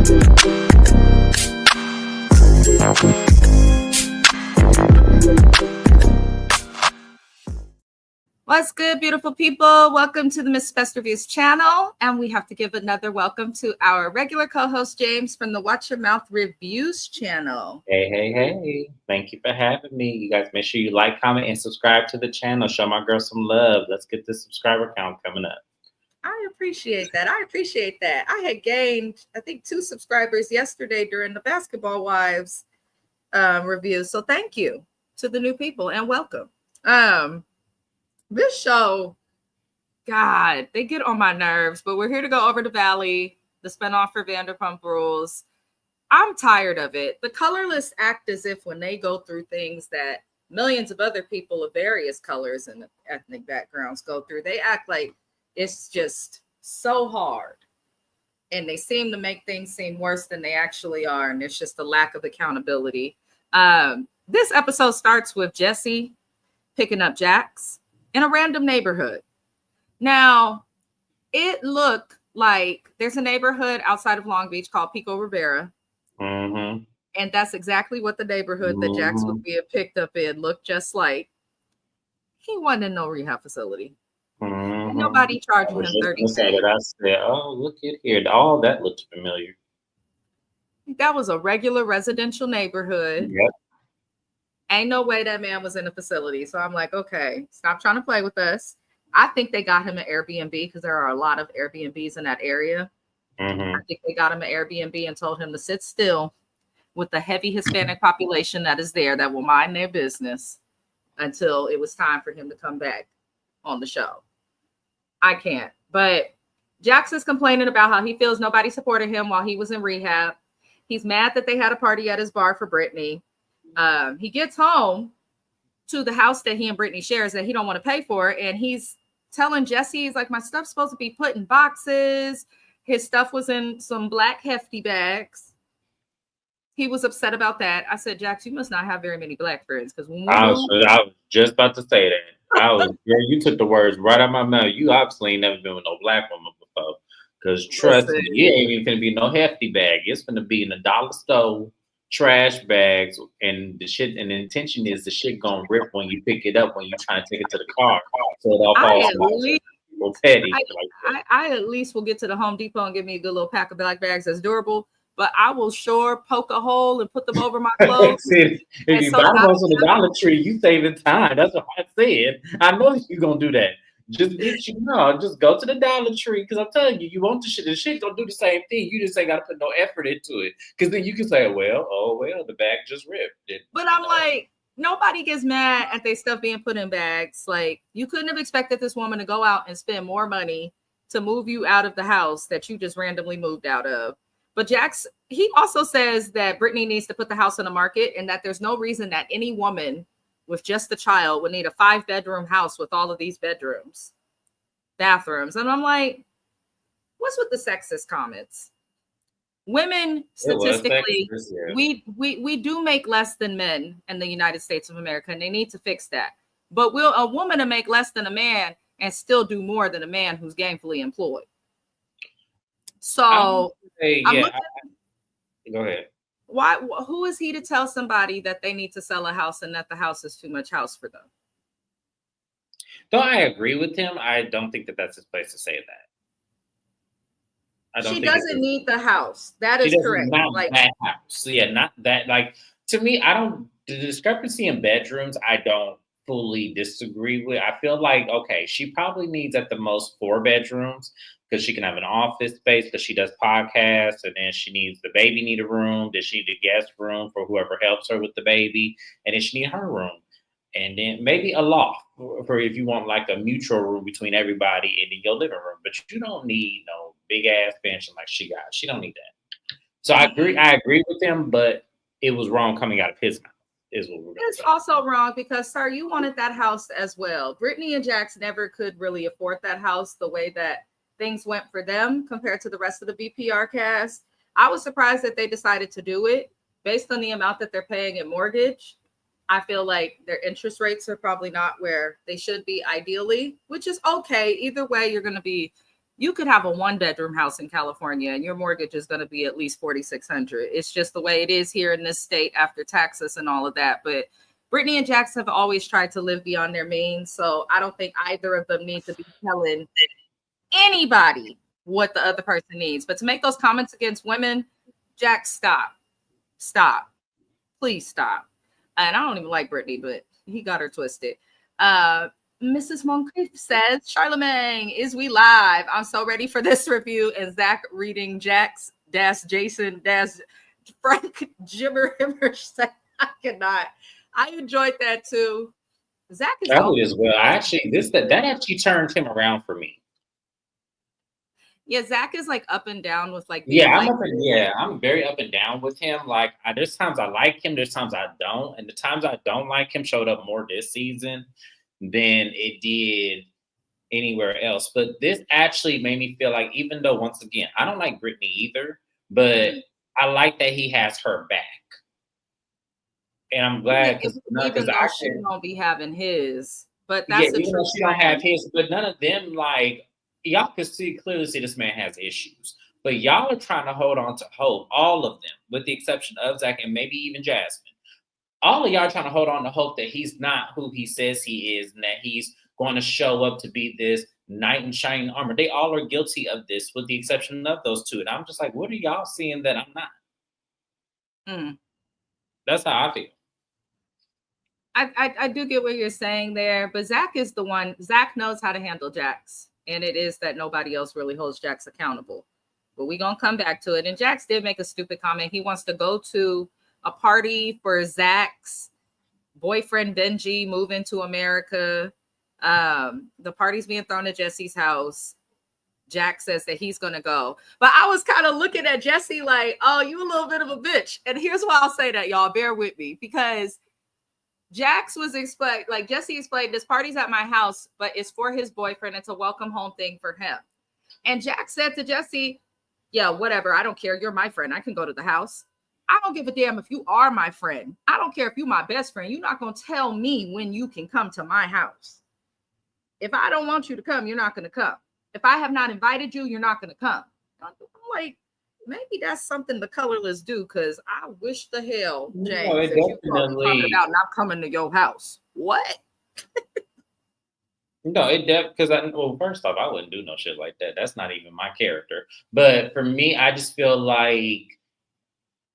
What's good, beautiful people? Welcome to the Miss Best Reviews channel. And we have to give another welcome to our regular co-host, James, from the Watch Your Mouth Reviews channel. Hey. Thank you for having me. You guys make sure you like, comment, and subscribe to the channel. Show my girl some love. Let's get this subscriber count coming up. I appreciate that. I had gained, I think, 2 subscribers yesterday during the Basketball Wives review. So thank you to the new people and welcome. This show, God, they get on my nerves, but we're here to go over the Valley, the spinoff for Vanderpump Rules. I'm tired of it. The colorless act as if when they go through things that millions of other people of various colors and ethnic backgrounds go through, they act like it's just so hard. And they seem to make things seem worse than they actually are. And it's just a lack of accountability. This episode starts with Jesse picking up Jax in a random neighborhood. Now, it looked like there's a neighborhood outside of Long Beach called Pico Rivera. Mm-hmm. And that's exactly what the neighborhood that Jax was being picked up in looked just like. He wasn't in no rehab facility. Mm-hmm. Nobody charging him $30,000. I said, oh, look at here. All that looked familiar. That was a regular residential neighborhood. Yep. Ain't no way that man was in a facility. So I'm like, okay, stop trying to play with us. I think they got him an Airbnb because there are a lot of Airbnbs in that area. Mm-hmm. I think they got him an Airbnb and told him to sit still with the heavy Hispanic population that is there that will mind their business until it was time for him to come back on the show. I can't. But Jax is complaining about how he feels nobody supported him while he was in rehab. He's mad that they had a party at his bar for Brittany. He gets home to the house that he and Brittany shares that he don't want to pay for. And he's telling Jesse, he's like, my stuff's supposed to be put in boxes. His stuff was in some black hefty bags. He was upset about that. I said, Jax, you must not have very many black friends. Because I was just about to say that. You took the words right out of my mouth. You obviously ain't never been with no black woman before. Because trust me, it ain't even gonna be no hefty bag. It's gonna be in a dollar store. Trash bags and the shit, and the intention is the shit gonna rip when you pick it up when you try to take it to the car. So it all falls petty. I at least will get to the Home Depot and give me a good little pack of black bags that's durable, but I will sure poke a hole and put them over my clothes. If you buy those on the Dollar Tree, you saving time. That's what I said. I know you're gonna do that. Just go to the Dollar Tree because I'm telling you, you want the shit. The shit don't do the same thing. You just ain't got to put no effort into it because then you can say, well, the bag just ripped. But I'm like, nobody gets mad at their stuff being put in bags. Like, you couldn't have expected this woman to go out and spend more money to move you out of the house that you just randomly moved out of. But Jax, he also says that Brittany needs to put the house on the market and that there's no reason that any woman with just a child would need a 5-bedroom house with all of these bathrooms. And I'm like, what's with the sexist comments? Women, statistically, we do make less than men in the United States of America, and they need to fix that. But will a woman to make less than a man and still do more than a man who's gainfully employed? So go ahead. Why? Who is he to tell somebody that they need to sell a house and that the house is too much house for them? Though I agree with him, I don't think that that's his place to say that. She doesn't need the house. That is correct. Not that house. Yeah, not that. Like, to me, the discrepancy in bedrooms, I don't fully disagree with. I feel like, okay, she probably needs at the most 4 bedrooms because she can have an office space because she does podcasts, and then the baby need a room, then she need a guest room for whoever helps her with the baby, and then she need her room. And then maybe a loft for if you want like a mutual room between everybody and in your living room. But you don't need no big ass mansion like she got. She don't need that. So I agree with him, but it was wrong coming out of his mouth. Is what we're going to say. It's also wrong because, sir, you wanted that house as well. Brittany and Jax never could really afford that house the way that things went for them compared to the rest of the BPR cast. I was surprised that they decided to do it based on the amount that they're paying in mortgage. I feel like their interest rates are probably not where they should be ideally, which is okay. Either way, you're going to be You could have a 1-bedroom house in California and your mortgage is going to be at least $4,600. It's just the way it is here in this state after taxes and all of that. But Brittany and Jax have always tried to live beyond their means. So I don't think either of them need to be telling anybody what the other person needs. But to make those comments against women, Jax, stop. Stop. Please stop. And I don't even like Brittany, but he got her twisted. Mrs. Moncrief says, Charlemagne, is we live? I'm so ready for this review. And Zach reading Jax dash Jason dash Frank Jibber Himmer said, I cannot. I enjoyed that too. Zach is as well. I actually that actually turned him around for me. Yeah, Zach is like up and down with like I'm very up and down with him. Like there's times I like him, there's times I don't, and the times I don't like him showed up more this season than it did anywhere else. But this actually made me feel like, even though once again I don't like Brittany either, but I like that he has her back, and I'm glad because she don't be having his. But that's even though she don't have his, but none of them like. Y'all can clearly see this man has issues, but y'all are trying to hold on to hope. All of them, with the exception of Zach and maybe even Jasmine. All of y'all are trying to hold on to hope that he's not who he says he is and that he's going to show up to be this knight in shining armor. They all are guilty of this, with the exception of those two. And I'm just like, what are y'all seeing that I'm not? That's how I feel. I do get what you're saying there, but Zach is the one. Zach knows how to handle Jax. And it is that nobody else really holds Jax accountable. But we're going to come back to it. And Jax did make a stupid comment. He wants to go to a party for Zach's boyfriend, Benji, moving to America. The party's being thrown at Jesse's house. Jax says that he's going to go. But I was kind of looking at Jesse like, oh, you a little bit of a bitch. And here's why I'll say that, y'all. Bear with me. Because Jax was Jesse explained, this party's at my house, but it's for his boyfriend. It's a welcome home thing for him. And Jax said to Jesse, yeah, whatever. I don't care. You're my friend. I can go to the house. I don't give a damn if you are my friend. I don't care if you're my best friend. You're not going to tell me when you can come to my house. If I don't want you to come, you're not going to come. If I have not invited you, you're not going to come. I'm like, maybe that's something the colorless do, because I wish the hell, James, that you talking about not coming to your house. What? No, because first off, I wouldn't do no shit like that. That's not even my character. But for me, I just feel like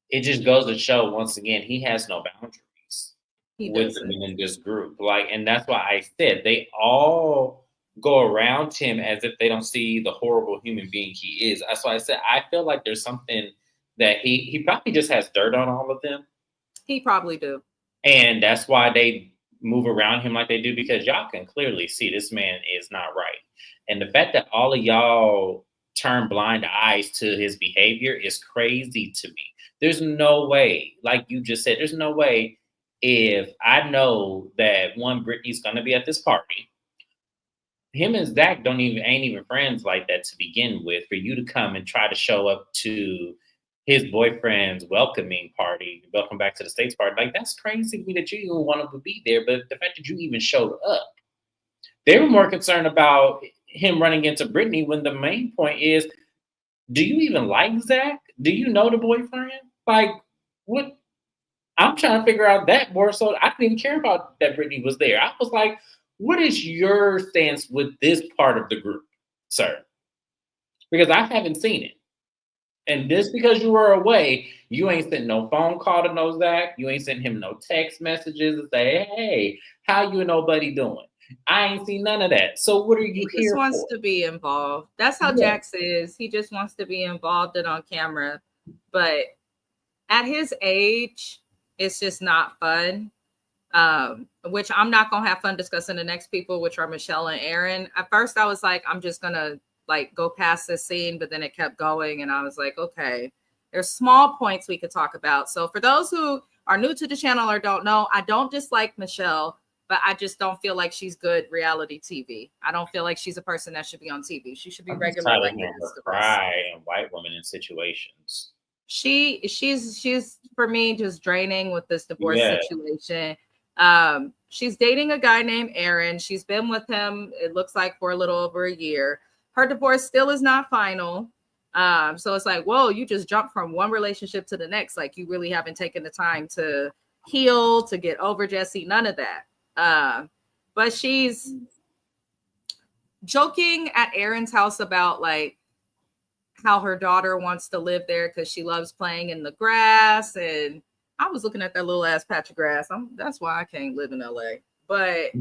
it just goes to show, once again, he has no boundaries with them in this group. Like, and that's why I said they all go around him as if they don't see the horrible human being he is. That's why I said I feel like there's something that he probably just has dirt on all of them. He probably do. And that's why they move around him like they do, because y'all can clearly see this man is not right. And the fact that all of y'all turn blind eyes to his behavior is crazy to me. There's no way, like you just said, there's no way if I know that Brittany's going to be at this party, him and Zach ain't even friends like that to begin with, for you to come and try to show up to his boyfriend's welcoming party, welcome back to the States party. Like, that's crazy to me that you even wanted to be there. But the fact that you even showed up, they were more concerned about him running into Brittany, when the main point is, do you even like Zach? Do you know the boyfriend? Like, what? I'm trying to figure out that more so. I didn't even care about that Brittany was there. I was like, what is your stance with this part of the group, sir? Because I haven't seen it. And just because you were away, you ain't sent no phone call to no Zach. You ain't sent him no text messages to say, hey, how you and nobody doing? I ain't seen none of that. So what are you here for? He just wants to be involved. That's how Jax is. He just wants to be involved and on camera. But at his age, it's just not fun. Which I'm not going to have fun discussing the next people, which are Michelle and Aaron. At first, I was like, I'm just going to go past this scene, but then it kept going. And I was like, okay, there's small points we could talk about. So for those who are new to the channel or don't know, I don't dislike Michelle, but I just don't feel like she's good reality TV. I don't feel like she's a person that should be on TV. She should be regular. Like cry and white women in situations. She's for me just draining with this divorce situation. She's dating a guy named Aaron. She's been with him, it looks like, for a little over a year. Her divorce still is not final. So it's like, whoa, you just jumped from one relationship to the next. Like you really haven't taken the time to heal, to get over Jesse, none of that. But she's joking at Aaron's house about like how her daughter wants to live there because she loves playing in the grass. And I was looking at that little ass patch of grass. That's why I can't live in LA. But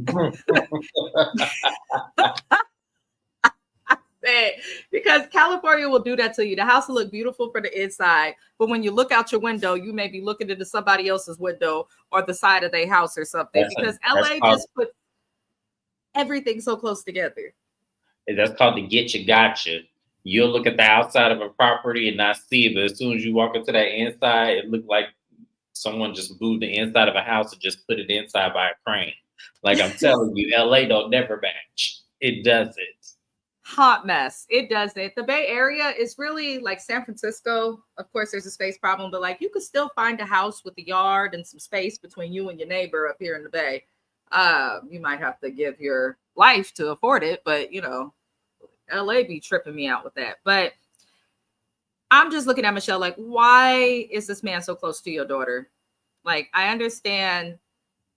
because California will do that to you. The house will look beautiful for the inside, but when you look out your window, you may be looking into somebody else's window or the side of their house or something. Because LA just puts everything so close together. That's called the get you gotcha. You'll look at the outside of a property and not see it, but as soon as you walk into that inside, it looked like someone just moved the inside of a house and just put it inside by a crane. Like I'm telling you, LA don't never match. It doesn't. Hot mess. It doesn't. The Bay Area is really like San Francisco. Of course, there's a space problem, but like you could still find a house with a yard and some space between you and your neighbor up here in the Bay. You might have to give your life to afford it, but you know, LA be tripping me out with that. But I'm just looking at Michelle like, why is this man so close to your daughter? Like, I understand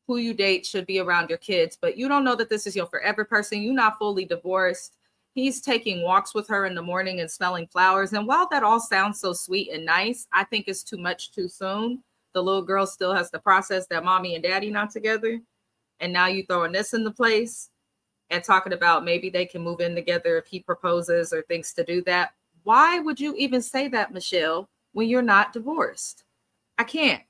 who you date should be around your kids, but you don't know that this is your forever person. You're not fully divorced. He's taking walks with her in the morning and smelling flowers. And while that all sounds so sweet and nice, I think it's too much too soon. The little girl still has to process that mommy and daddy not together. And now you throwing this in the place and talking about maybe they can move in together if he proposes or thinks to do that. Why would you even say that, Michelle, when you're not divorced? I can't.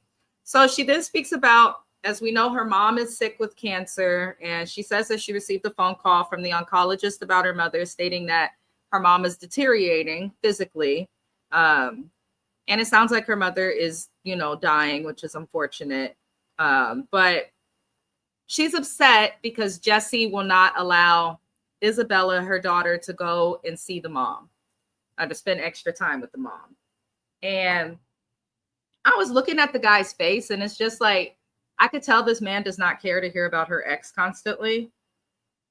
So she then speaks about, as we know, her mom is sick with cancer, and she says that she received a phone call from the oncologist about her mother stating that her mom is deteriorating physically. And it sounds like her mother is, you know, dying, which is unfortunate. But she's upset because Jesse will not allow Isabella, her daughter, to go and see the mom, to spend extra time with the mom. And I was looking at the guy's face, and it's just like, I could tell this man does not care to hear about her ex constantly.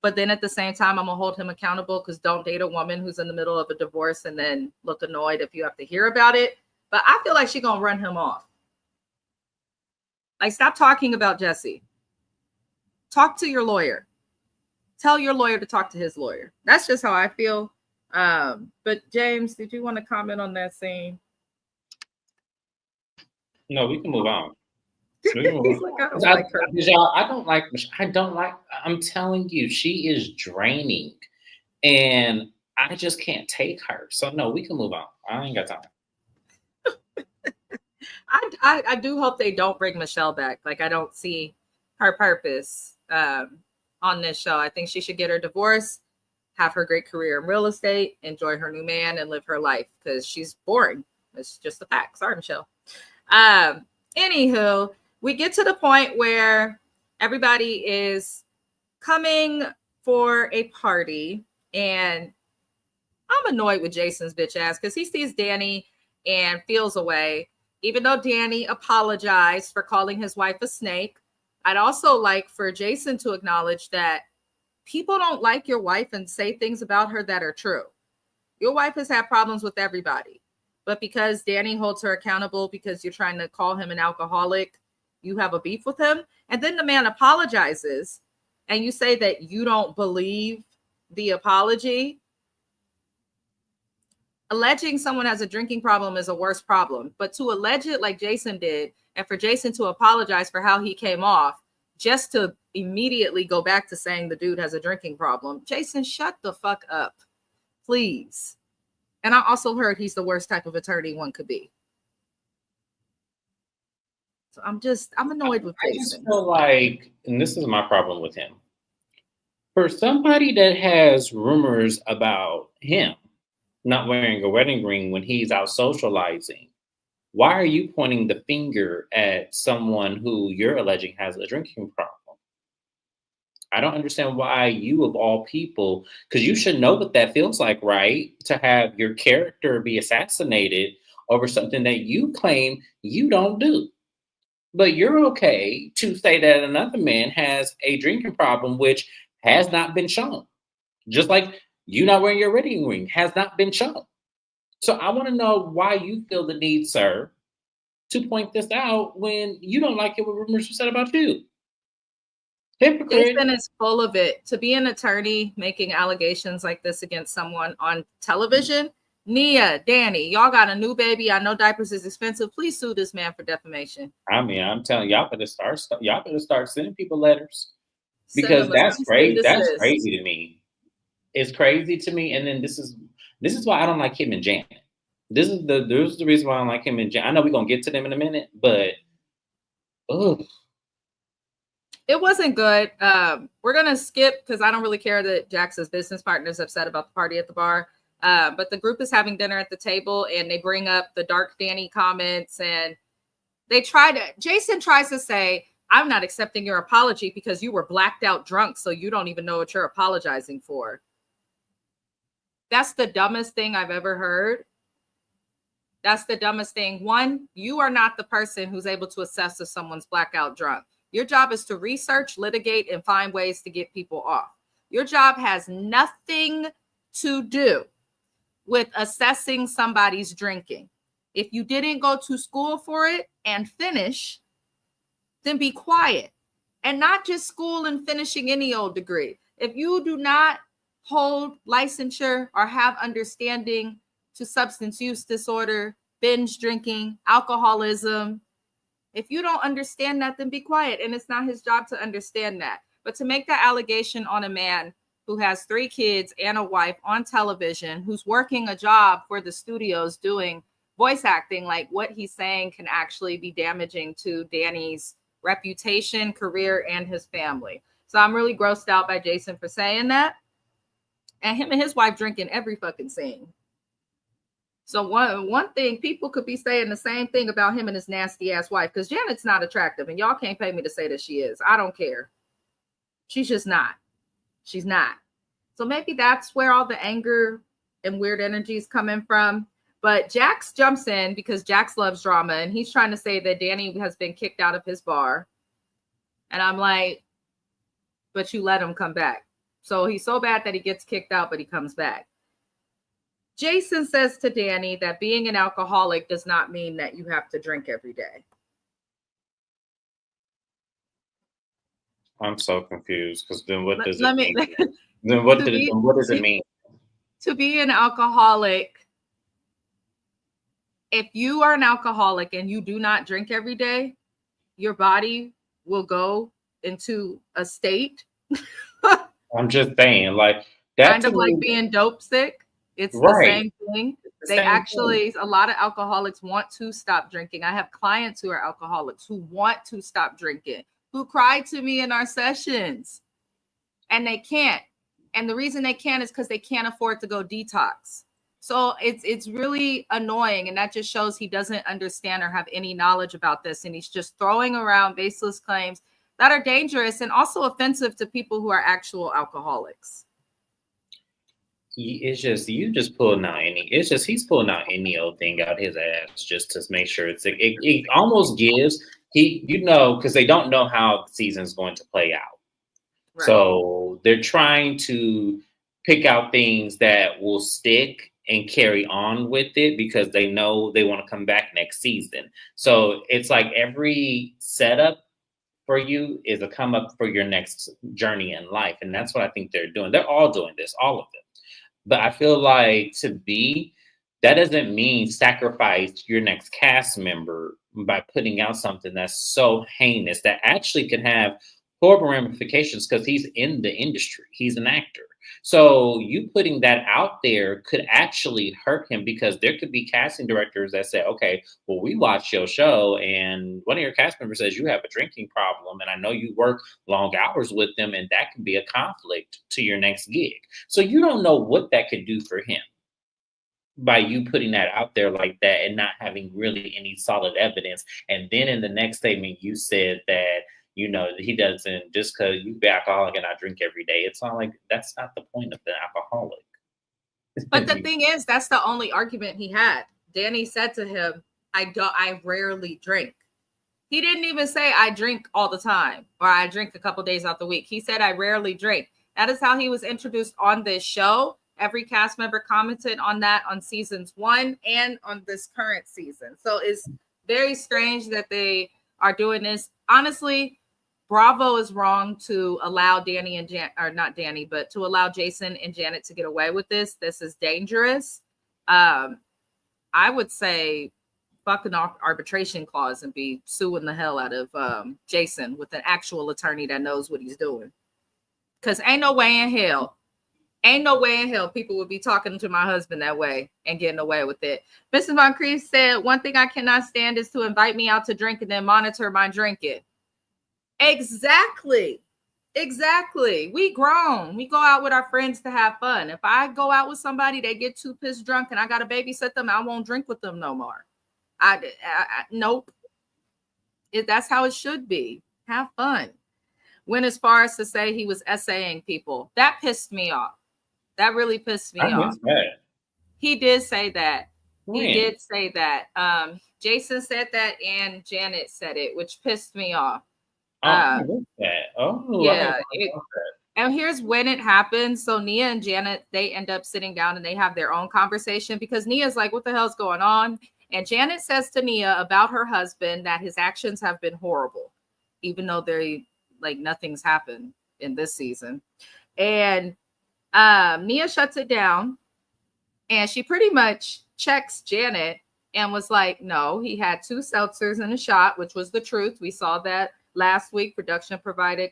But then at the same time, I'm going to hold him accountable because don't date a woman who's in the middle of a divorce and then look annoyed if you have to hear about it. But I feel like she's going to run him off. Like, stop talking about Jesse. Talk to your lawyer. Tell your lawyer to talk to his lawyer. That's just how I feel. But James, did you want to comment on that scene? No, we can move on. He's like, I don't like her. I don't like, I'm telling you, she is draining and I just can't take her. So no, we can move on. I ain't got time. I do hope they don't bring Michelle back. Like, I don't see her purpose on this show. I think she should get her divorce, have her great career in real estate, enjoy her new man, and live her life because she's boring. It's just a fact. Sorry, Michelle. Anywho, we get to the point where everybody is coming for a party, and I'm annoyed with Jason's bitch ass because he sees Danny and feels away, even though Danny apologized for calling his wife a snake. I'd also like for Jason to acknowledge that people don't like your wife and say things about her that are true. Your wife has had problems with everybody, but because Danny holds her accountable because you're trying to call him an alcoholic, you have a beef with him. And then the man apologizes and you say that you don't believe the apology. Alleging someone has a drinking problem is a worse problem, but to allege it like Jason did, and for Jason to apologize for how he came off, just to immediately go back to saying the dude has a drinking problem. Jason, shut the fuck up, please. And I also heard he's the worst type of attorney one could be. So I'm annoyed with Jason. I just feel like, and this is my problem with him, for somebody that has rumors about him not wearing a wedding ring when he's out socializing, why are you pointing the finger at someone who you're alleging has a drinking problem? I don't understand why you, of all people, because you should know what that feels like, right? To have your character be assassinated over something that you claim you don't do. But you're okay to say that another man has a drinking problem, which has not been shown. Just like You not wearing your wedding ring has not been shown. So I want to know why you feel the need, sir, to point this out when you don't like it when rumors are said about you. Hypocrite. Jason is full of it. To be an attorney making allegations like this against someone on television, Nia, Danny, y'all got a new baby. I know diapers is expensive. Please sue this man for defamation. I mean, I'm telling y'all better start sending people letters Send because them a that's cease and crazy. That's desist. crazy to me. It's crazy to me. And then this is why I don't like him and Janet. This is the reason why I don't like him and Janet. I know we're gonna get to them in a minute, but ugh. It wasn't good. We're gonna skip because I don't really care that Jax's business partner is upset about the party at the bar. But the group is having dinner at the table and they bring up the Dark Danny comments and Jason tries to say, I'm not accepting your apology because you were blacked out drunk, so you don't even know what you're apologizing for. That's the dumbest thing I've ever heard. That's the dumbest thing. One, you are not the person who's able to assess if someone's blackout drunk. Your job is to research, litigate, and find ways to get people off. Your job has nothing to do with assessing somebody's drinking. If you didn't go to school for it and finish, then be quiet. And not just school and finishing any old degree. If you do not hold licensure or have understanding to substance use disorder, binge drinking, alcoholism, if you don't understand that, then be quiet. And it's not his job to understand that. But to make that allegation on a man who has 3 kids and a wife on television, who's working a job for the studios doing voice acting, like what he's saying can actually be damaging to Danny's reputation, career, and his family. So I'm really grossed out by Jason for saying that. And him and his wife drinking every fucking scene. So one thing, people could be saying the same thing about him and his nasty ass wife, because Janet's not attractive, and y'all can't pay me to say that she is. I don't care. She's just not. She's not. So maybe that's where all the anger and weird energy is coming from. But Jax jumps in because Jax loves drama, and he's trying to say that Danny has been kicked out of his bar. And I'm like, but you let him come back. So he's so bad that he gets kicked out, but he comes back. Jason says to Danny that being an alcoholic does not mean that you have to drink every day. I'm so confused because then what does it mean? Then what does it mean? To be an alcoholic, if you are an alcoholic and you do not drink every day, your body will go into a state. I'm just saying, like that kind of like being dope sick. It's right. The same thing. They actually, a lot of alcoholics want to stop drinking. I have clients who are alcoholics who want to stop drinking, who cry to me in our sessions, and they can't. And the reason they can't is because they can't afford to go detox. So it's really annoying, and that just shows he doesn't understand or have any knowledge about this, and he's just throwing around baseless claims that are dangerous and also offensive to people who are actual alcoholics. It's just you just pulling out any. It's just he's pulling out any old thing out his ass just to make sure it almost gives because they don't know how the season's going to play out. Right. So they're trying to pick out things that will stick and carry on with it because they know they want to come back next season. So it's like every setup for you is a come up for your next journey in life, and that's what I think they're doing. They're all doing this, all of them. But I feel like that doesn't mean sacrifice your next cast member by putting out something that's so heinous that actually can have horrible ramifications because he's in the industry. He's an actor. So you putting that out there could actually hurt him because there could be casting directors that say, okay, well, we watched your show and one of your cast members says you have a drinking problem. And I know you work long hours with them and that could be a conflict to your next gig. So you don't know what that could do for him by you putting that out there like that and not having really any solid evidence. And then in the next statement, you said that, he doesn't, just because you be alcoholic and I drink every day. It's not like, that's not the point of the alcoholic. But the thing is, that's the only argument he had. Danny said to him, I rarely drink. He didn't even say I drink all the time or I drink a couple days out the week. He said I rarely drink. That is how he was introduced on this show. every cast member commented on that on seasons 1 and on this current season. So it's very strange that they are doing this. Honestly, Bravo is wrong to allow Danny and or not Danny, but to allow Jason and Janet to get away with this. This is dangerous. I would say fucking off arbitration clause and be suing the hell out of Jason with an actual attorney that knows what he's doing. Because ain't no way in hell people would be talking to my husband that way and getting away with it. Mrs. Moncrief said, one thing I cannot stand is to invite me out to drink and then monitor my drinking. Exactly. We grown. We go out with our friends to have fun. If I go out with somebody, they get too pissed drunk and I got to babysit them, I won't drink with them no more. Nope. That's how it should be. Have fun. When as far as to say he was essaying people, that pissed me off. That really pissed me off. He did say that. When? He did say that. Jason said that and Janet said it, which pissed me off. Yeah. And here's when it happens. So Nia and Janet, they end up sitting down and they have their own conversation because Nia's like, what the hell's going on? And Janet says to Nia about her husband that his actions have been horrible, even though nothing's happened in this season. And Nia shuts it down and she pretty much checks Janet and was like, no, he had 2 seltzers and a shot, which was the truth. We saw that last week. Production provided,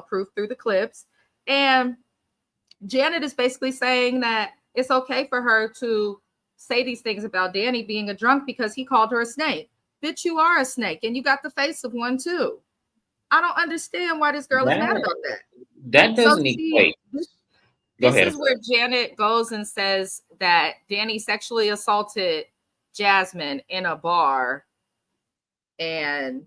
proof through the clips. And Janet is basically saying that it's okay for her to say these things about Danny being a drunk because he called her a snake. Bitch, you are a snake and you got the face of one too. I don't understand why this girl is mad about that. That doesn't equate. This is where Janet goes and says that Danny sexually assaulted Jasmine in a bar. And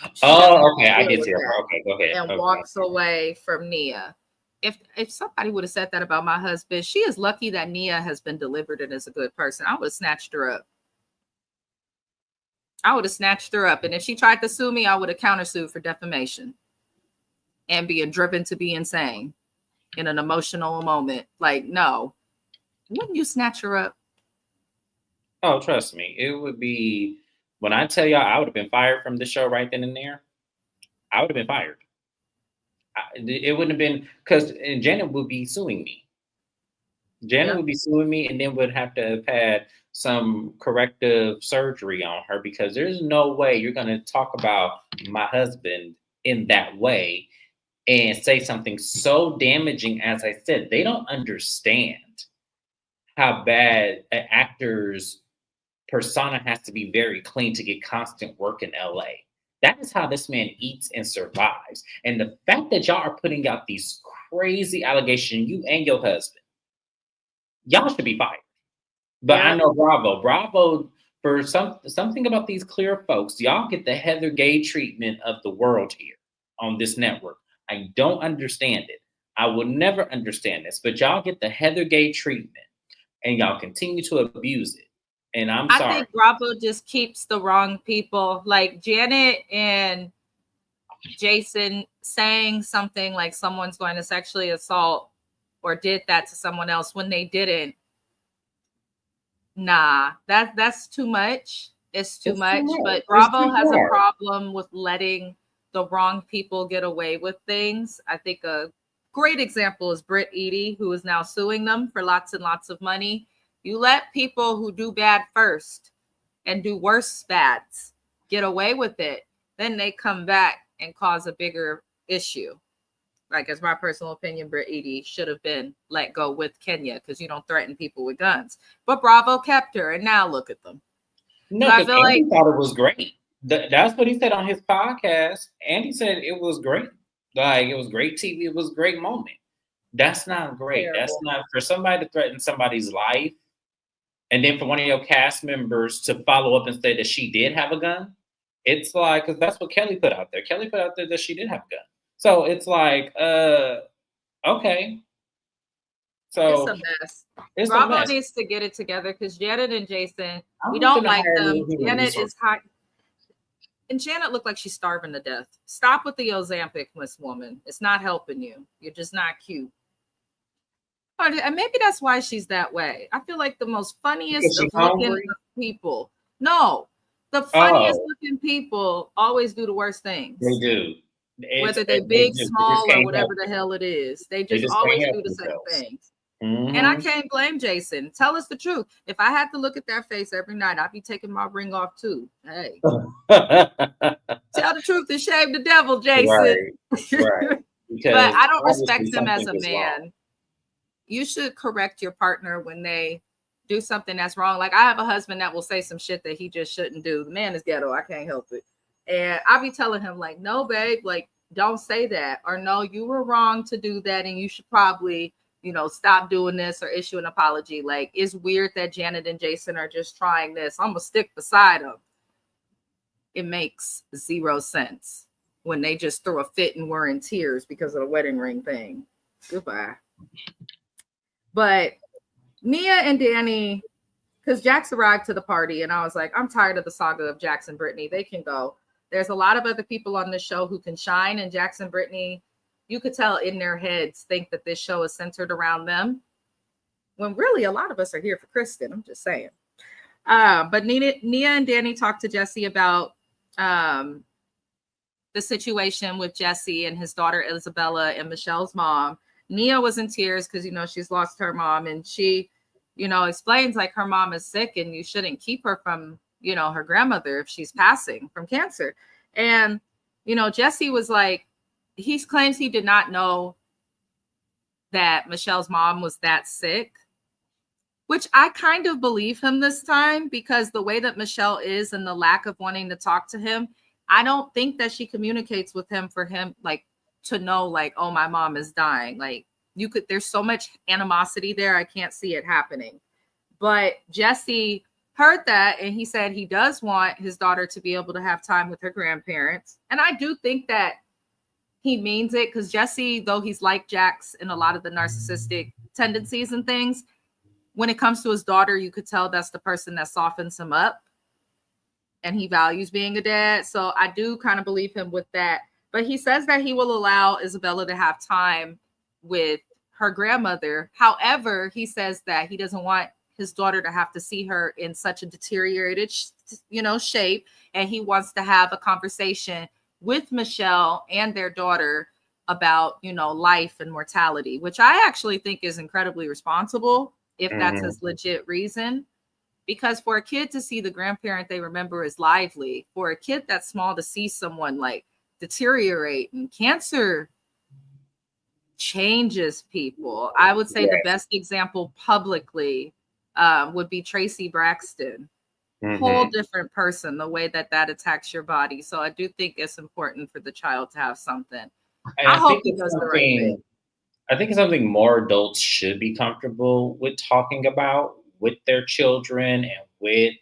okay, I did see her. Okay, go ahead. And walks away from Nia. If somebody would have said that about my husband, she is lucky that Nia has been delivered and is a good person. I would have snatched her up. And if she tried to sue me, I would have countersued for defamation and being driven to be insane in an emotional moment. Like, no. Wouldn't you snatch her up? Oh, trust me. It would be, when I tell y'all I would have been fired from the show right then and there, I would have been fired. It wouldn't have been, because Janet would be suing me. Would be suing me and then would have to have had some corrective surgery on her because there's no way you're going to talk about my husband in that way and say something so damaging. As I said, they don't understand how bad an actor's persona has to be very clean to get constant work in LA. That is how this man eats and survives. And the fact that y'all are putting out these crazy allegations, you and your husband, y'all should be fired. But I know Bravo for something about these clear folks, y'all get the Heather Gay treatment of the world here on this network. I don't understand it. I will never understand this, but y'all get the Heather Gay treatment and y'all continue to abuse it. And I'm sorry. I think Bravo just keeps the wrong people. Like Janet and Jason saying something like someone's going to sexually assault or did that to someone else when they didn't. Nah, that's too much. It's too much. But Bravo has a problem with letting the wrong people get away with things. I think a great example is Britt Eady, who is now suing them for lots and lots of money. You let people who do bad first and do worse bads get away with it, then they come back and cause a bigger issue. Like, as my personal opinion, Britt Eady should have been let go with Kenya because you don't threaten people with guns. But Bravo kept her, and now look at them. No, because Andy thought it was great. That's what he said on his podcast. Andy said it was great. Like, it was great TV. It was a great moment. That's not great. Terrible. That's not for somebody to threaten somebody's life. And then for one of your cast members to follow up and say that she did have a gun. It's like, because that's what Kelly put out there. Kelly put out there that she did have a gun. So it's like, okay. So it's a mess. Bravo needs to get it together because Janet and Jason, we don't like them. Janet is hot. And Janet looked like she's starving to death. Stop with the Ozempic, Miss Woman. It's not helping you. You're just not cute. And maybe that's why she's that way. I feel like the most Because funniest she's of looking hungry. people. No, the funniest Oh, looking people always do the worst they things. do. It's Whether they they big, do. They just small, or can't help whatever the it. hell it is. They They just just can't always help do the same themselves. things. And I Mm-hmm. can't blame Jason. Tell us the truth. If I had to look at that face every night, I'd be taking my ring off too. Hey, tell the truth and shame the devil, Jason. Right, right. But Because I don't obviously respect him as something a is wrong. man. You should correct your partner when they do something that's wrong. Like I have a husband that will say some shit that he just shouldn't do. The man is ghetto. I can't help it. And I'll be telling him, like, no, babe, like, don't say that. Or no, you were wrong to do that. And you should probably, stop doing this or issue an apology. Like, it's weird that Janet and Jason are just trying this. I'm gonna stick beside them. It makes zero sense when they just threw a fit and were in tears because of the wedding ring thing. Goodbye. But Nia and Danny, because Jax arrived to the party, and I was like, I'm tired of the saga of Jax and Brittany. They can go. There's a lot of other people on this show who can shine, and Jax and Brittany, you could tell in their heads, think that this show is centered around them, when really a lot of us are here for Kristen. I'm just saying. But Nia and Danny talked to Jesse about the situation with Jesse and his daughter Isabella and Michelle's mom. Nia was in tears because she's lost her mom, and she explains like her mom is sick and you shouldn't keep her from her grandmother if she's passing from cancer. And Jesse was like, he claims he did not know that Michelle's mom was that sick, which I kind of believe him this time, because the way that Michelle is and the lack of wanting to talk to him, I don't think that she communicates with him for him like to know like, oh, my mom is dying. Like there's so much animosity there. I can't see it happening. But Jesse heard that and he said he does want his daughter to be able to have time with her grandparents. And I do think that he means it, because Jesse, though he's like Jax in a lot of the narcissistic tendencies and things, when it comes to his daughter, you could tell that's the person that softens him up and he values being a dad. So I do kind of believe him with that. But he says that he will allow Isabella to have time with her grandmother. However, he says that he doesn't want his daughter to have to see her in such a deteriorated, shape. And he wants to have a conversation with Michelle and their daughter about, life and mortality, which I actually think is incredibly responsible if that's his legit reason. Because for a kid to see the grandparent they remember is lively, for a kid that's small to see someone like deteriorate, and cancer changes people. I would say the best example publicly would be Tracy Braxton. Whole different person, the way that attacks your body. So I do think it's important for the child to have something. And I hope he does the right thing. I think it's something more adults should be comfortable with talking about with their children and with,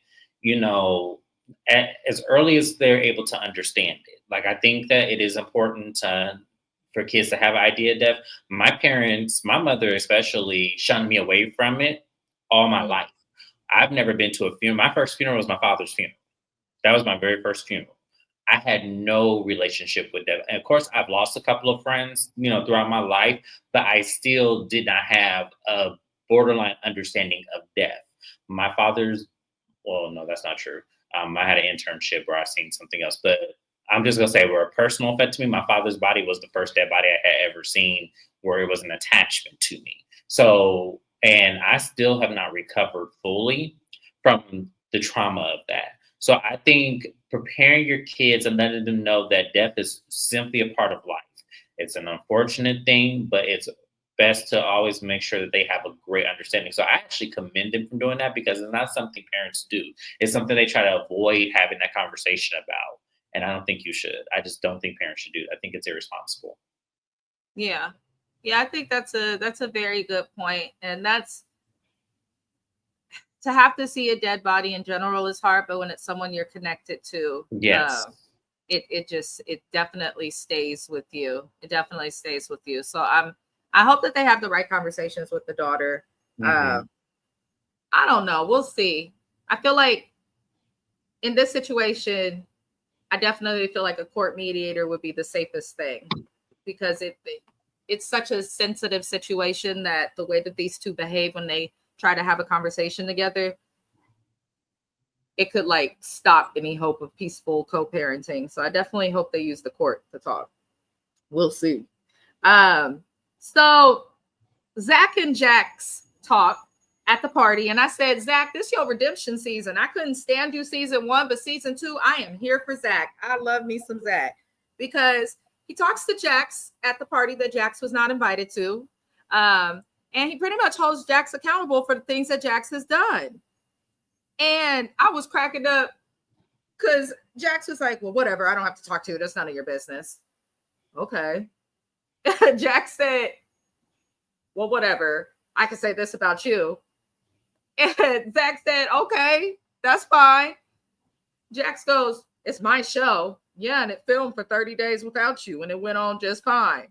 as early as they're able to understand it. Like, I think that it is important for kids to have an idea of death. My parents, my mother especially, shunned me away from it all my life. I've never been to a funeral. My first funeral was my father's funeral. That was my very first funeral. I had no relationship with them. And of course, I've lost a couple of friends, throughout my life, but I still did not have a borderline understanding of death. My father's, well, no, that's not true. I had an internship where I seen something else, but I'm just going to say where a personal effect to me, my father's body was the first dead body I had ever seen where it was an attachment to me. So, and I still have not recovered fully from the trauma of that. So I think preparing your kids and letting them know that death is simply a part of life. It's an unfortunate thing, but it's best to always make sure that they have a great understanding. So I actually commend them for doing that, because it's not something parents do. It's something they try to avoid having that conversation about. And I don't think you should. I just don't think parents should do that. I think it's irresponsible. Yeah. Yeah, I think that's a very good point. And that's, to have to see a dead body in general is hard, but when it's someone you're connected to, Yes. It definitely stays with you. It definitely stays with you. So I hope that they have the right conversations with the daughter. I don't know. We'll see. I feel like in this situation, I definitely feel like a court mediator would be the safest thing, because it's such a sensitive situation that the way that these two behave when they try to have a conversation together, it could like stop any hope of peaceful co-parenting. So I definitely hope they use the court to talk. We'll see. So Zach and Jax talk at the party, and I said, Zach, this your redemption season. I couldn't stand you season 1, but season 2, I am here for Zach. I love me some Zach because he talks to Jax at the party that Jax was not invited to. And he pretty much holds Jax accountable for the things that Jax has done. And I was cracking up because Jax was like, well, whatever. I don't have to talk to you. That's none of your business. Okay. Jax said, well, whatever. I can say this about you. And Zach said, okay, that's fine. Jax goes, it's my show. Yeah, and it filmed for 30 days without you, and it went on just fine.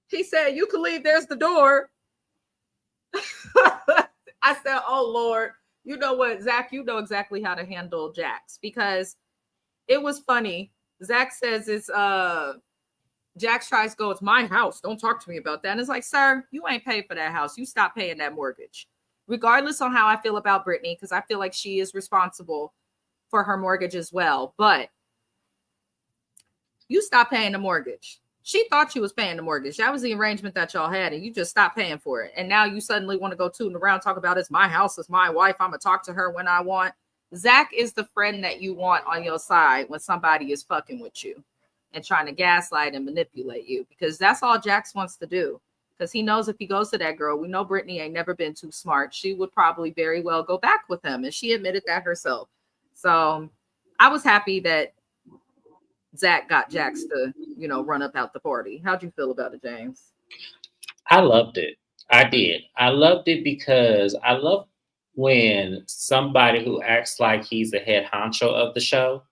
He said, you can leave. There's the door. I said, oh, Lord. You know what, Zach, you know exactly how to handle Jax because it was funny. Zach says it's Jax tries to go, it's my house. Don't talk to me about that. And it's like, sir, you ain't paid for that house. You stop paying that mortgage. Regardless on how I feel about Brittany, because I feel like she is responsible for her mortgage as well. But you stop paying the mortgage. She thought you was paying the mortgage. That was the arrangement that y'all had, and you just stopped paying for it. And now you suddenly want to go tooting around, talk about it's my house, it's my wife. I'm going to talk to her when I want. Zach is the friend that you want on your side when somebody is fucking with you and trying to gaslight and manipulate you, because that's all Jax wants to do. Because he knows if he goes to that girl, we know Brittany ain't never been too smart. She would probably very well go back with him. And she admitted that herself. So I was happy that Zach got Jax to, run up out the party. How'd you feel about it, James? I loved it. I did. I loved it because I love when somebody who acts like he's the head honcho of the show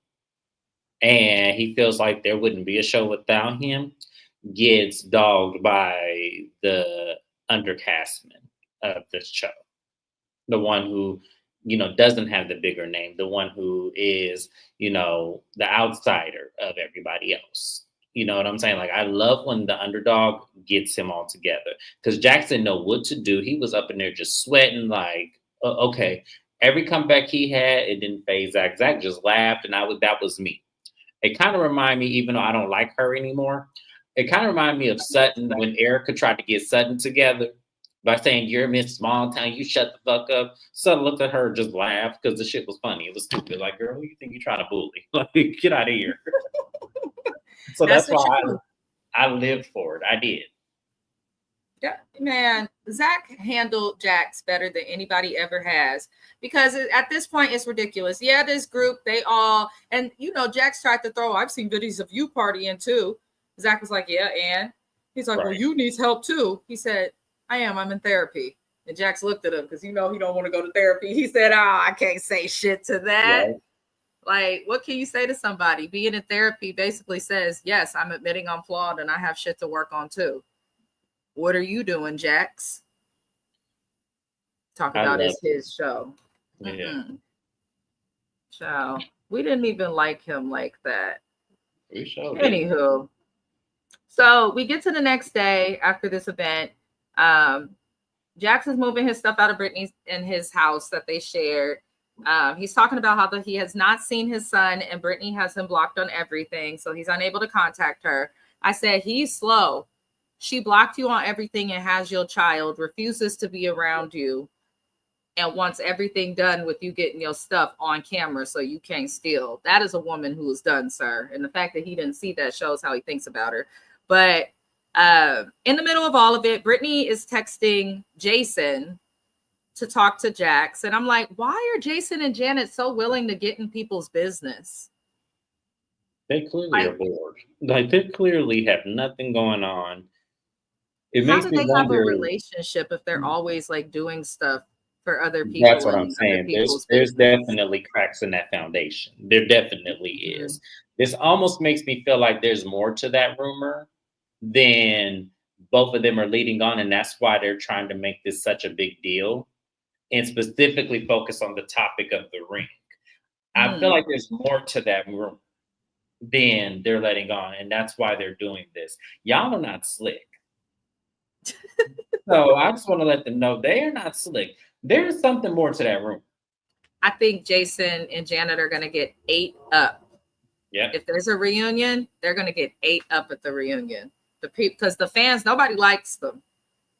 and he feels like there wouldn't be a show without him gets dogged by the undercastman of this show. The one who, doesn't have the bigger name, the one who is, the outsider of everybody else. You know what I'm saying? Like, I love when the underdog gets him all together because Jackson didn't know what to do. He was up in there just sweating like, okay. Every comeback he had, it didn't phase Zach. Zach just laughed, and that was me. It kind of reminded me, even though I don't like her anymore, it kind of reminded me of Sutton when Erica tried to get Sutton together by saying, you're Miss Small Town, you shut the fuck up. Sutton looked at her, just laughed because the shit was funny. It was stupid. Like, girl, who you think you're trying to bully? Like, get out of here. So that's why I lived for it. I did. Yeah, man, Zach handled Jax better than anybody ever has because at this point it's ridiculous. Yeah, this group, they all, and Jax tried to throw, I've seen videos of you partying too. Zach was like, yeah, and he's like, well, you need help too. He said, I'm in therapy. And Jax looked at him because he don't want to go to therapy. He said, I can't say shit to that. Right. Like, what can you say to somebody? Being in therapy basically says, yes, I'm admitting I'm flawed and I have shit to work on too. What are you doing, Jax? Talk about his show. Yeah. Mm-hmm. So we didn't even like him like that. We showed Anywho. So we get to the next day after this event. Jax is moving his stuff out of Brittany's in his house that they shared. He's talking about how he has not seen his son and Brittany has him blocked on everything. So he's unable to contact her. I said, he's slow. She blocked you on everything and has your child, refuses to be around you, and wants everything done with you getting your stuff on camera so you can't steal. That is a woman who is done, sir. And the fact that he didn't see that shows how he thinks about her. But in the middle of all of it, Brittany is texting Jason to talk to Jax. And I'm like, why are Jason and Janet so willing to get in people's business? They clearly are bored. Like, they clearly have nothing going on. It makes me wonder, have a relationship if they're always like doing stuff for other people? That's what I'm saying. There's definitely cracks in that foundation. There definitely is. This almost makes me feel like there's more to that rumor than both of them are leading on, and that's why they're trying to make this such a big deal and specifically focus on the topic of the ring. I feel like there's more to that rumor than they're letting on, and that's why they're doing this. Y'all are not slick. So I just want to let them know they are not slick. There is something more to that room. I think Jason and Janet are going to get ate up. Yeah. If there's a reunion, they're going to get ate up at the reunion. Because the fans, nobody likes them.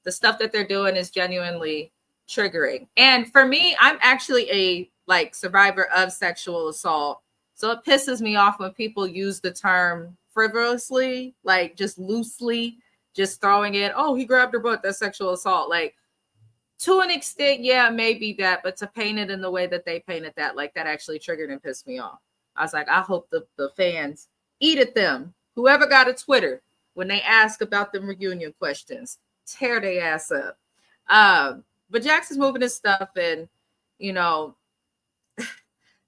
The stuff that they're doing is genuinely triggering. And for me, I'm actually a survivor of sexual assault. So it pisses me off when people use the term frivolously, like just loosely, just throwing it, oh, he grabbed her butt, that's sexual assault. Like, to an extent, yeah, maybe that, but to paint it in the way that they painted that, like, that actually triggered and pissed me off. I was like, I hope the fans eat at them. Whoever got a Twitter, when they ask about the reunion questions, tear their ass up. But Jax is moving his stuff, and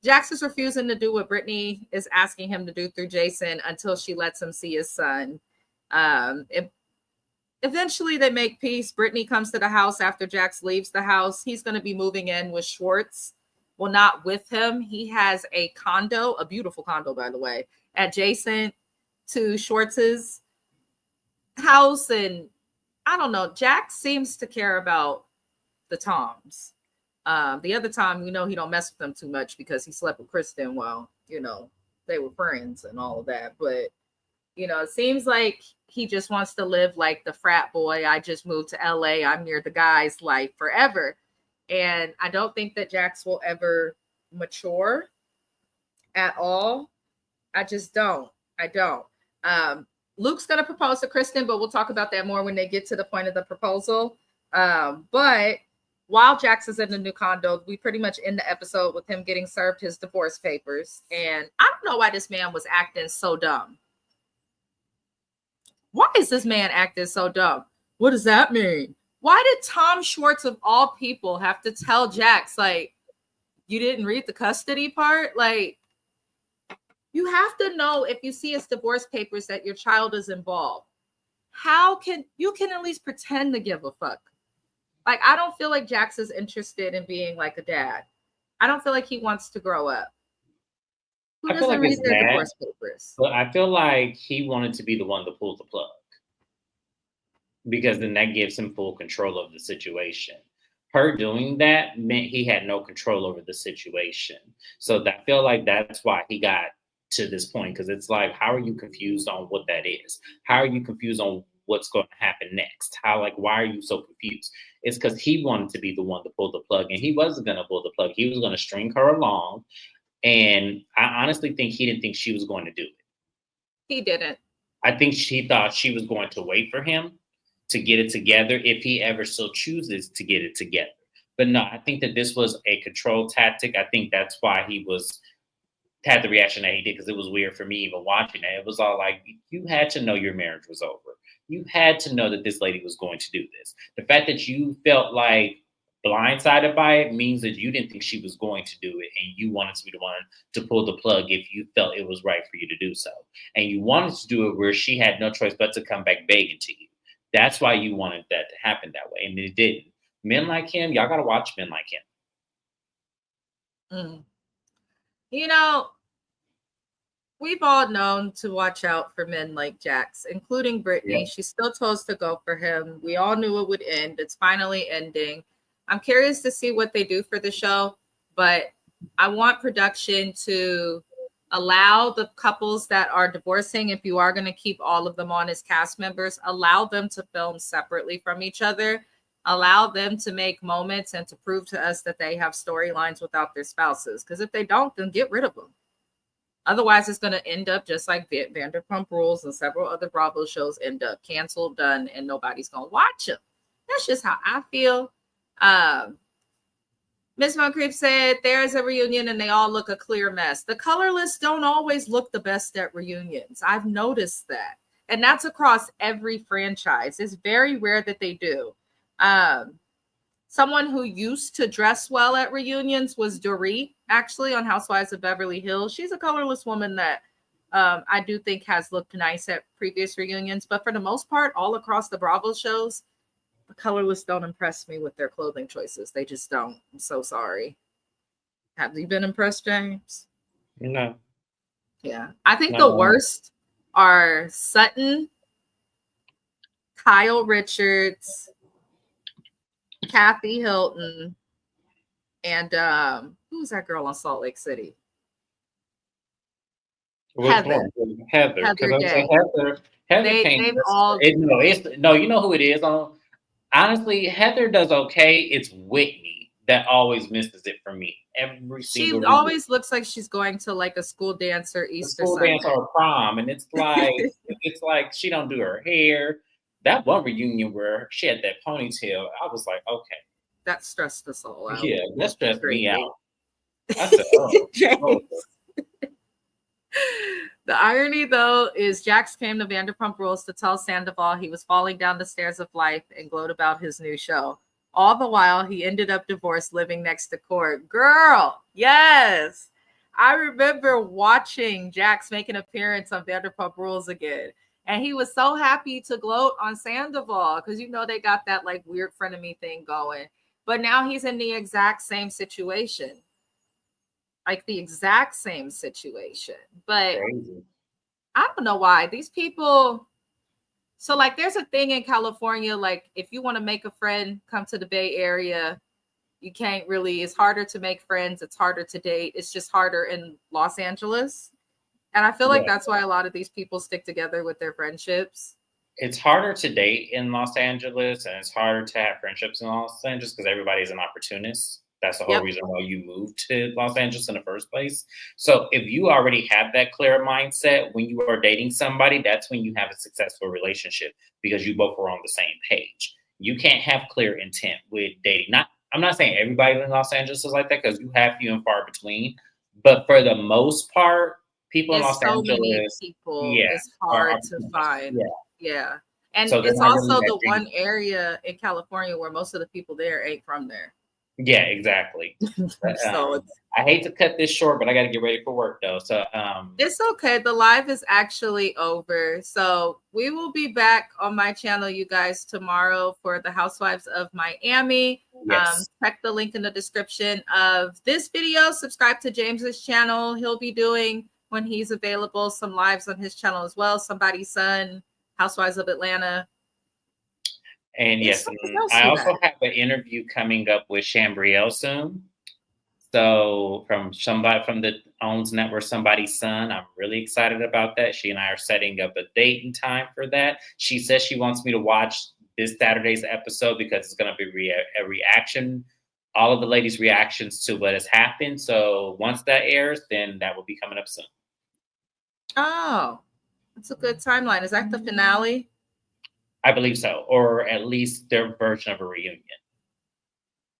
Jax is refusing to do what Brittany is asking him to do through Jason until she lets him see his son. Eventually they make peace. Brittany comes to the house after Jax leaves the house. He's going to be moving in with Schwartz. Well, not with him. He has a condo, a beautiful condo, by the way, adjacent to Schwartz's house. And I don't know, Jax seems to care about the Toms. The other Tom, he don't mess with them too much because he slept with Kristen while, they were friends and all of that. But, it seems like he just wants to live like the frat boy. I just moved to LA. I'm near the guys life forever. And I don't think that Jax will ever mature at all. I just don't. I don't. Luke's going to propose to Kristen, but we'll talk about that more when they get to the point of the proposal. But while Jax is in the new condo, we pretty much end the episode with him getting served his divorce papers. And I don't know why this man was acting so dumb. Why is this man acting so dumb? What does that mean? Why did Tom Schwartz, of all people, have to tell Jax, like, you didn't read the custody part? Like, you have to know if you see his divorce papers that your child is involved. How can you at least pretend to give a fuck? Like, I don't feel like Jax is interested in being like a dad. I don't feel like he wants to grow up. Who I feel doesn't like read it's their that, divorce papers? but I feel like he wanted to be the one to pull the plug because then that gives him full control of the situation. Her doing that meant he had no control over the situation. So I feel like that's why he got to this point, because it's like, how are you confused on what that is? How are you confused on what's going to happen next? Why are you so confused? It's because he wanted to be the one to pull the plug, and he wasn't going to pull the plug. He was going to string her along. And I honestly think he didn't think she was going to do it. He didn't. I think she thought she was going to wait for him to get it together if he ever so chooses to get it together. But no, I think that this was a control tactic. I think that's why he had the reaction that he did, because it was weird for me even watching it. It was all like, you had to know your marriage was over. You had to know that this lady was going to do this. The fact that you felt like blindsided by it means that you didn't think she was going to do it, and you wanted to be the one to pull the plug if you felt it was right for you to do so. And you wanted to do it where she had no choice but to come back begging to you. That's why you wanted that to happen that way, and it didn't. Men like him, y'all got to watch men like him. We've all known to watch out for men like Jax, including Brittany. Yeah. She still chose to go for him. We all knew it would end. It's finally ending. I'm curious to see what they do for the show, but I want production to allow the couples that are divorcing, if you are going to keep all of them on as cast members, allow them to film separately from each other. Allow them to make moments and to prove to us that they have storylines without their spouses. Because if they don't, then get rid of them. Otherwise, it's going to end up just like Vanderpump Rules and several other Bravo shows end up canceled, done, and nobody's going to watch them. That's just how I feel. Miss Von Creep said, there is a reunion and they all look a clear mess. The colorless don't always look the best at reunions. I've noticed that. And that's across every franchise. It's very rare that they do. Someone who used to dress well at reunions was Dorit, actually, on Housewives of Beverly Hills. She's a colorless woman that I do think has looked nice at previous reunions. But for the most part, all across the Bravo shows, the colorless don't impress me with their clothing choices. They just don't. I'm so sorry. Have you been impressed, James? No. Yeah. I think the worst are Sutton, Kyle Richards, Kathy Hilton, and who's that girl on Salt Lake City? Heather. Heather. Heather Day. Heather came. No, you know who it is. Honestly, Heather does okay. It's Whitney that always misses it for me. She always looks like she's going to like a school dance or Easter dance or prom, and it's like she don't do her hair. That one reunion where she had that ponytail, I was like, okay, that stressed us all out. Yeah, that stressed me out. I said, oh. The irony, though, is Jax came to Vanderpump Rules to tell Sandoval he was falling down the stairs of life and gloat about his new show. All the while, he ended up divorced, living next to Court. Girl, yes. I remember watching Jax make an appearance on Vanderpump Rules again. And he was so happy to gloat on Sandoval because, you know, they got that like weird frenemy thing going. But now he's in the exact same situation. Like the exact same situation. But crazy. I don't know why. These people... So, like, there's a thing in California, like, if you want to make a friend, come to the Bay Area. You can't really... It's harder to make friends. It's harder to date. It's just harder in Los Angeles. And I feel like that's why a lot of these people stick together with their friendships. It's harder to date in Los Angeles, and it's harder to have friendships in Los Angeles because everybody's an opportunist. That's the whole reason why you moved to Los Angeles in the first place. So if you already have that clear mindset when you are dating somebody, that's when you have a successful relationship because you both were on the same page. You can't have clear intent with dating. I'm not saying everybody in Los Angeles is like that because you have few and far between. But for the most part, people in Los Angeles, it's hard to find. Yeah. And so it's also the one area in California where most of the people there ain't from there. Yeah, exactly. So I hate to cut this short, but I got to get ready for work though. So it's okay. The live is actually over. So we will be back on my channel, you guys, tomorrow for the Housewives of Miami. Yes. Check the link in the description of this video. Subscribe to James's channel. He'll be doing, when he's available, some lives on his channel as well. Somebody's Son, Housewives of Atlanta. And yes, I also have an interview coming up with Chambrielle soon. So from somebody from the owns network, Somebody's Son, I'm really excited about that. She and I are setting up a date and time for that. She says she wants me to watch this Saturday's episode because it's going to be a reaction, all of the ladies' reactions to what has happened. So once that airs, then that will be coming up soon. Oh, that's a good timeline. Is that the finale? I believe so, or at least their version of a reunion.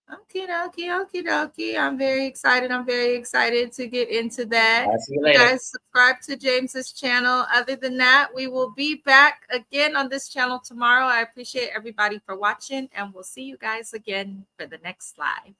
Okie dokie. I'm very excited to get into that. I'll see you later. You guys, subscribe to James's channel. Other than that, we will be back again on this channel tomorrow. I appreciate everybody for watching, and we'll see you guys again for the next live.